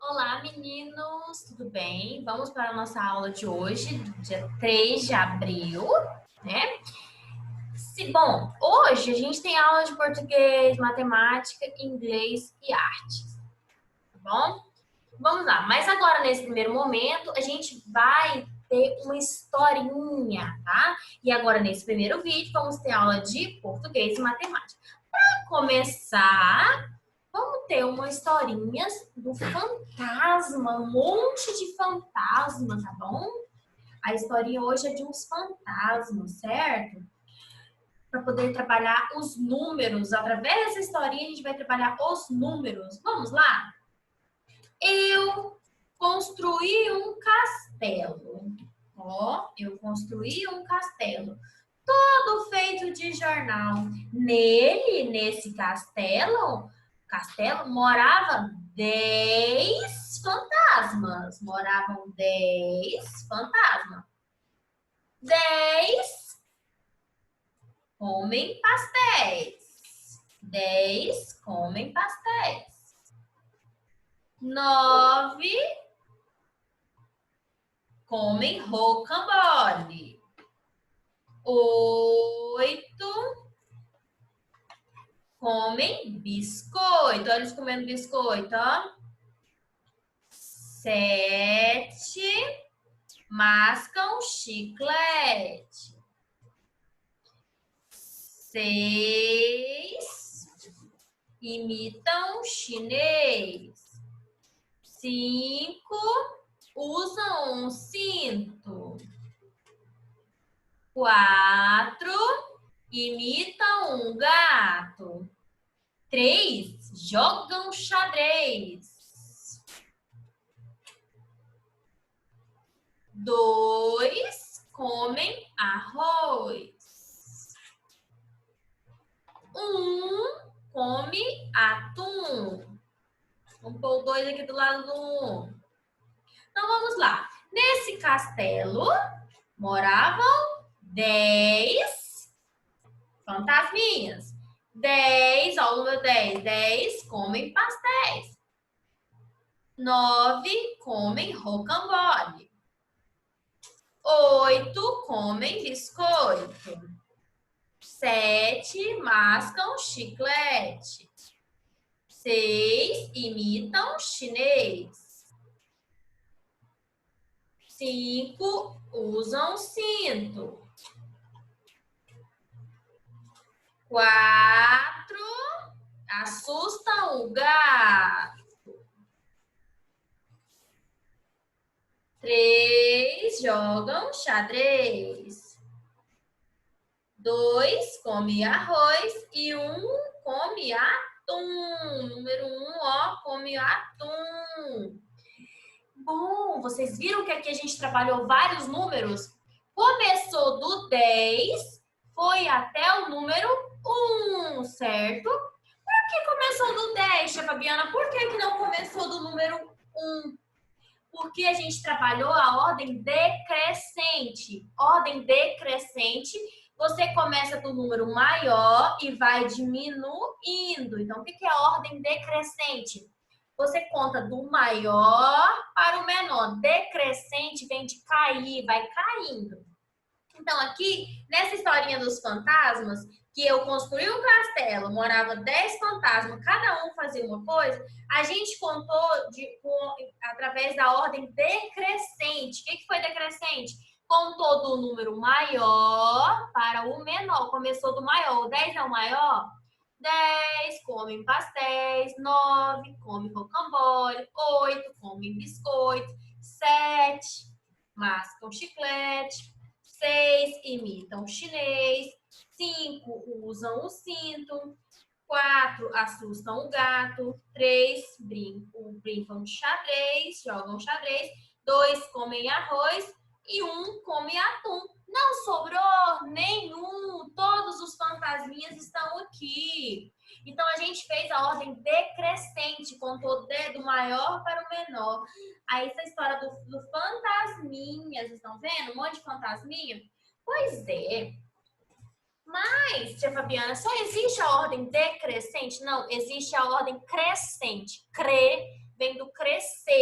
Olá, meninos, tudo bem? Vamos para a nossa aula de hoje, do dia 3 de abril, né? Bom, hoje a gente tem aula de português, matemática, inglês e artes, tá bom? Vamos lá, mas agora nesse primeiro momento a gente vai ter uma historinha, tá? E agora nesse primeiro vídeo vamos ter aula de português e matemática. Para começar, vamos ter uma historinha do fantasma, um monte de fantasma, tá bom? A historinha hoje é de uns fantasmas, certo? Para poder trabalhar os números. Através dessa historinha, a gente vai trabalhar os números. Vamos lá? Eu construí um castelo. Ó, eu construí um castelo. Todo feito de jornal. Nesse castelo morava 10 fantasmas. Moravam 10 fantasmas. 10 comem pastéis. 10 comem pastéis. 9 comem rocambole. 8 comem biscoito. Olha eles comendo biscoito, ó. 7 mascam chiclete. 6 imitam chinês. 5 usam um cinto. 4 imitam um gato. 3 jogam xadrez. 2 comem arroz. 1 come atum. Vamos pôr o 2 aqui do lado do 1. Então vamos lá. Nesse castelo moravam 10 fantasminhas. 10, ó, o número 10. 10 comem pastéis. 9 comem rocambole. 8 comem biscoito. 7 mascam chiclete. 6 imitam chinês. 5 usam cinto. 4 assustam o gato. 3 jogam xadrez. 2 come arroz e 1 come atum. Número 1, ó, come atum. Bom, vocês viram que aqui a gente trabalhou vários números? Começou do 10, foi até o número 1, certo? Por que começou do 10, tia Fabiana? Por que não começou do número 1? Porque a gente trabalhou a ordem decrescente. Ordem decrescente, você começa do número maior e vai diminuindo. Então, o que é a ordem decrescente? Você conta do maior para o menor. Decrescente vem de cair, vai caindo. Então, aqui, nessa historinha dos fantasmas, que eu construí um castelo, morava 10 fantasmas, cada um fazia uma coisa, a gente contou através da ordem decrescente. O que foi decrescente? Contou do número maior para o menor. Começou do maior. O 10 é o maior? 10 comem pastéis, 9 comem rocambole, 8 comem biscoito, 7 mascam chiclete, 6 imitam chinês, 5 usam o cinto, 4 assustam o gato, 3 brincam de xadrez, jogam xadrez, 2 comem arroz e 1 come atum. Não sobrou nenhum, todos os fantasminhas estão aqui. Então, a gente fez a ordem decrescente, contou do maior para o menor. Aí, essa história do fantasminhas, estão vendo? Um monte de fantasminha? Pois é. Mas, tia Fabiana, só existe a ordem decrescente? Não, existe a ordem crescente. Vem do crescer,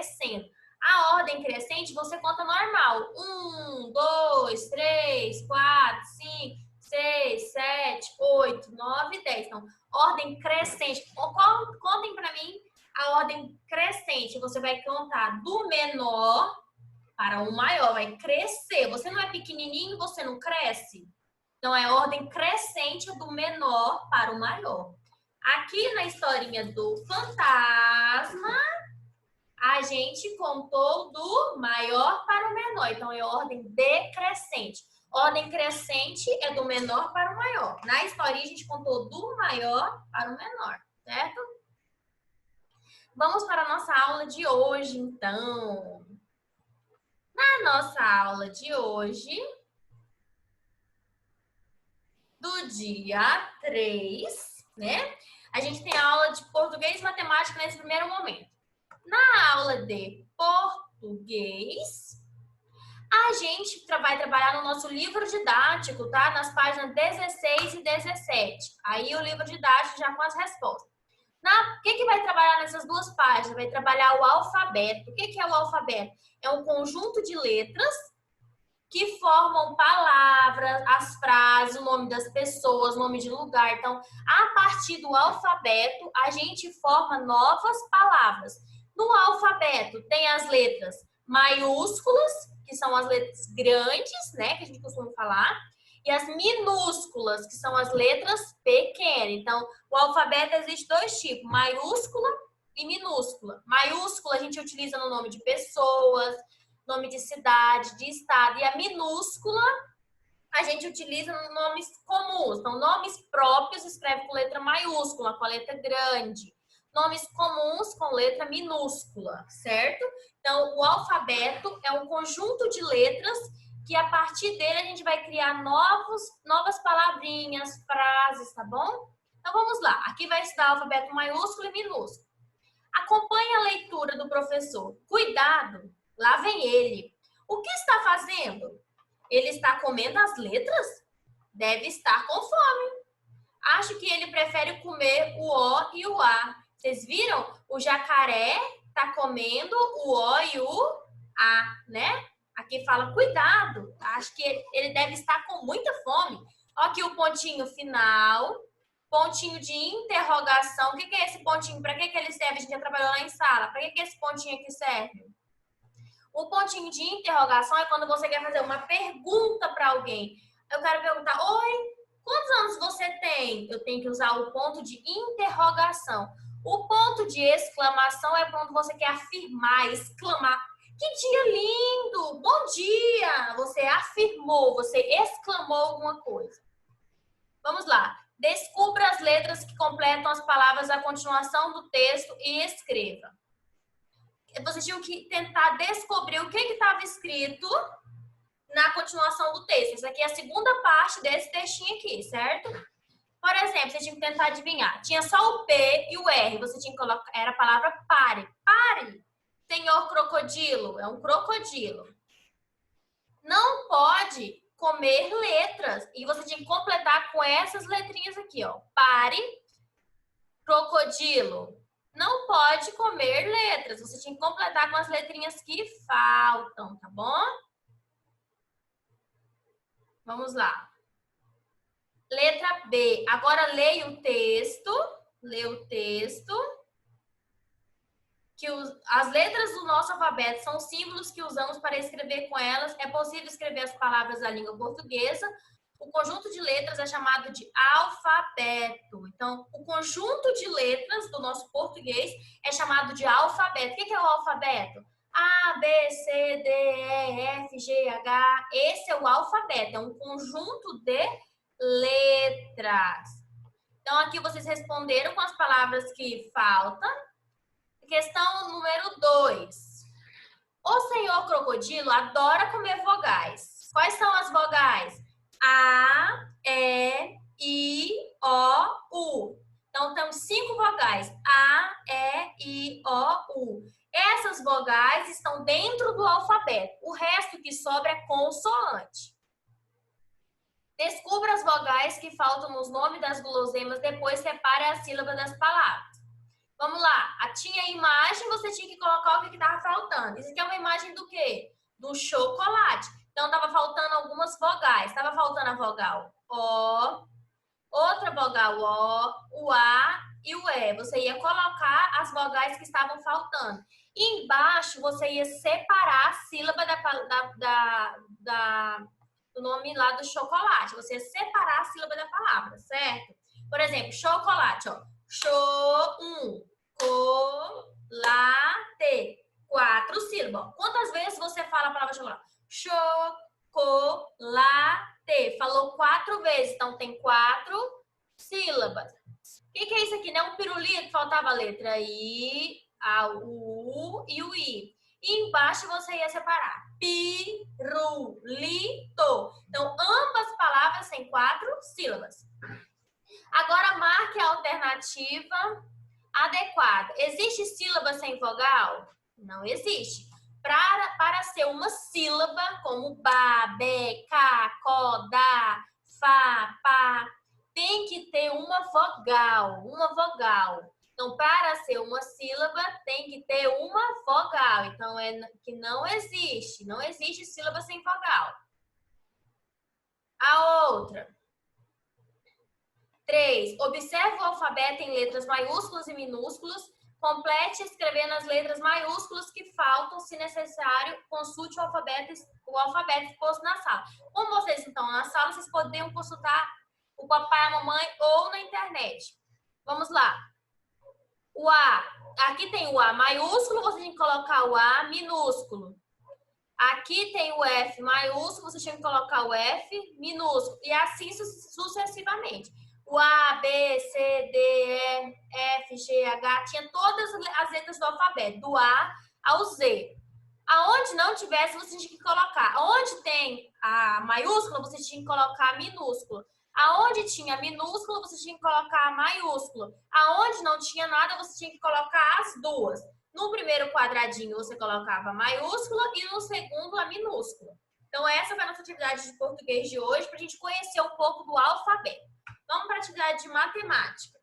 crescendo. A ordem crescente você conta normal. 1, 2, 3, 4, 5, 6, 7, 8, 9, 10. Então, ordem crescente. Contem para mim a ordem crescente. Você vai contar do menor para o maior. Vai crescer. Você não é pequenininho, você não cresce. Então, é ordem crescente do menor para o maior. Aqui na historinha do fantasma, a gente contou do maior para o menor. Então, é ordem decrescente. Ordem crescente é do menor para o maior. Na historinha, a gente contou do maior para o menor, certo? Vamos para a nossa aula de hoje, então. Na nossa aula de hoje, do dia 3, né? A gente tem a aula de português e matemática nesse primeiro momento. Na aula de português, a gente vai trabalhar no nosso livro didático, tá? Nas páginas 16 e 17. Aí o livro didático já com as respostas. O que vai trabalhar nessas duas páginas? Vai trabalhar o alfabeto. O que é o alfabeto? É um conjunto de letras que formam palavras, as frases, o nome das pessoas, nome de lugar. Então, a partir do alfabeto, a gente forma novas palavras. No alfabeto, tem as letras maiúsculas, que são as letras grandes, né, que a gente costuma falar, e as minúsculas, que são as letras pequenas. Então, o alfabeto existe dois tipos, maiúscula e minúscula. Maiúscula a gente utiliza no nome de pessoas, nome de cidade, de estado, e a minúscula a gente utiliza nos nomes comuns. Então, nomes próprios escreve com letra maiúscula, com a letra grande. Nomes comuns com letra minúscula, certo? Então, o alfabeto é um conjunto de letras que a partir dele a gente vai criar novas palavrinhas, frases, tá bom? Então, vamos lá. Aqui vai estudar alfabeto maiúsculo e minúsculo. Acompanhe a leitura do professor. Cuidado! Lá vem ele. O que está fazendo? Ele está comendo as letras? Deve estar com fome. Acho que ele prefere comer o O e o A. Vocês viram? O jacaré está comendo o O e o A, né? Aqui fala, cuidado. Acho que ele deve estar com muita fome. Olha aqui o pontinho final. Pontinho de interrogação. O que é esse pontinho? Para que ele serve? A gente já trabalhou lá em sala. Para que esse pontinho aqui serve? O pontinho de interrogação é quando você quer fazer uma pergunta para alguém. Eu quero perguntar, oi, quantos anos você tem? Eu tenho que usar o ponto de interrogação. O ponto de exclamação é quando você quer afirmar, exclamar. Que dia lindo! Bom dia! Você afirmou, você exclamou alguma coisa. Vamos lá. Descubra as letras que completam as palavras da continuação do texto e escreva. Vocês tinham que tentar descobrir o que estava escrito na continuação do texto. Isso aqui é a segunda parte desse textinho aqui, certo? Por exemplo, você tinha que tentar adivinhar. Tinha só o P e o R. Você tinha que colocar, era a palavra pare. Pare! Senhor crocodilo, é um crocodilo. Não pode comer letras. E você tinha que completar com essas letrinhas aqui, ó. Pare, crocodilo. Não pode comer letras. Você tinha que completar com as letrinhas que faltam, tá bom? Vamos lá. Letra B. Agora leia o texto. Lê o texto. Que as letras do nosso alfabeto são símbolos que usamos para escrever com elas. É possível escrever as palavras da língua portuguesa. O conjunto de letras é chamado de alfabeto. Então, o conjunto de letras do nosso português é chamado de alfabeto. O que é o alfabeto? A, B, C, D, E, F, G, H. Esse é o alfabeto. É um conjunto de letras. Então, aqui vocês responderam com as palavras que faltam. Questão número 2. O senhor crocodilo adora comer vogais. Quais são as vogais? A, E, I, O, U. Então, temos 5 vogais. A, E, I, O, U. Essas vogais estão dentro do alfabeto. O resto que sobra é consoante. Descubra as vogais que faltam nos nomes das guloseimas, depois separe a sílaba das palavras. Vamos lá. Tinha a imagem, você tinha que colocar o que estava faltando. Isso aqui é uma imagem do quê? Do chocolate. Então, estava faltando algumas vogais. Estava faltando a vogal O, outra vogal O A e o E. Você ia colocar as vogais que estavam faltando. E embaixo, você ia separar a sílaba do nome lá do chocolate. Você ia separar a sílaba da palavra, certo? Por exemplo, chocolate, ó. Chocolate. 4 sílabas. Quantas vezes você fala a palavra chocolate? Chocolate. Falou 4 vezes, então tem 4 sílabas. O que é isso aqui? Não é um pirulito? Faltava a letra I, a U e o I. E embaixo você ia separar. Pirulito. Então, ambas palavras têm 4 sílabas. Agora, marque a alternativa adequada. Existe sílaba sem vogal? Não existe. Para ser uma sílaba, como ba, be, ca, co, da, fa, pa, tem que ter uma vogal. Uma vogal. Então, para ser uma sílaba, tem que ter uma vogal. Então, é que não existe. Não existe sílaba sem vogal. A outra. 3. Observe o alfabeto em letras maiúsculas e minúsculas. Complete escrevendo as letras maiúsculas que faltam. Se necessário, consulte o alfabeto exposto na sala. Como vocês estão na sala, vocês poderiam consultar o papai e a mamãe ou na internet. Vamos lá. O A. Aqui tem o A maiúsculo, você tem que colocar o A minúsculo. Aqui tem o F maiúsculo, você tem que colocar o F minúsculo. E assim sucessivamente. O A, B, C, D, E, F, G, H, tinha todas as letras do alfabeto, do A ao Z. Aonde não tivesse, você tinha que colocar. Aonde tem a maiúscula, você tinha que colocar a minúscula. Aonde tinha minúscula, você tinha que colocar a maiúscula. Aonde não tinha nada, você tinha que colocar as duas. No primeiro quadradinho, você colocava a maiúscula e no segundo, a minúscula. Então, essa foi a nossa atividade de português de hoje, para a gente conhecer um pouco do alfabeto. Vamos para a atividade de matemática.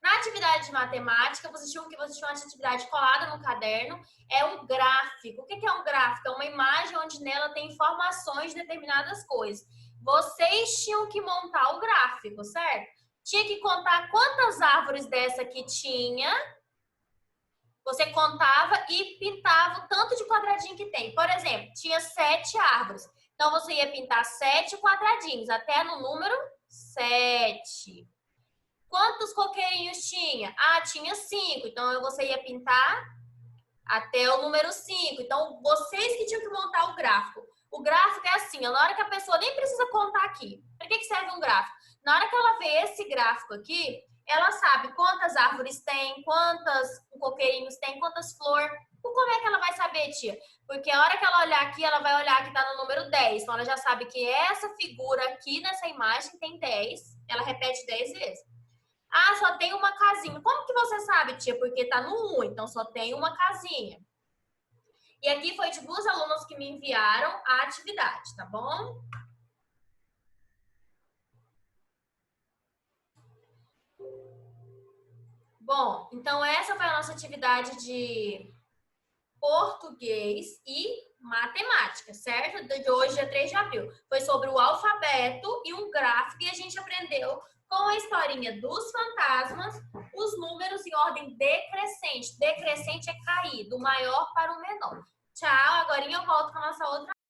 Na atividade de matemática, vocês tinham uma atividade colada no caderno, é um gráfico. O que é um gráfico? É uma imagem onde nela tem informações de determinadas coisas. Vocês tinham que montar o gráfico, certo? Tinha que contar quantas árvores dessa que tinha. Você contava e pintava o tanto de quadradinho que tem. Por exemplo, tinha 7 árvores. Então, você ia pintar 7 quadradinhos, até no número 7. Quantos coqueirinhos tinha? Ah, tinha 5. Então, você ia pintar até o número 5. Então, vocês que tinham que montar o gráfico. O gráfico é assim, na hora que a pessoa nem precisa contar aqui. Para que serve um gráfico? Na hora que ela vê esse gráfico aqui, ela sabe quantas árvores tem, quantos coqueirinhos tem, quantas flores. Como é que ela vai saber, tia? Porque a hora que ela olhar aqui, ela vai olhar que tá no número 10. Então, ela já sabe que essa figura aqui nessa imagem tem 10. Ela repete 10 vezes. Ah, só tem uma casinha. Como que você sabe, tia? Porque tá no 1, então só tem uma casinha. E aqui foi de 2 alunas que me enviaram a atividade, tá bom? Bom, então essa foi a nossa atividade de português e matemática, certo? De hoje, dia 3 de abril. Foi sobre o alfabeto e um gráfico e a gente aprendeu com a historinha dos fantasmas, os números em ordem decrescente. Decrescente é cair, do maior para o menor. Tchau, agora eu volto com a nossa outra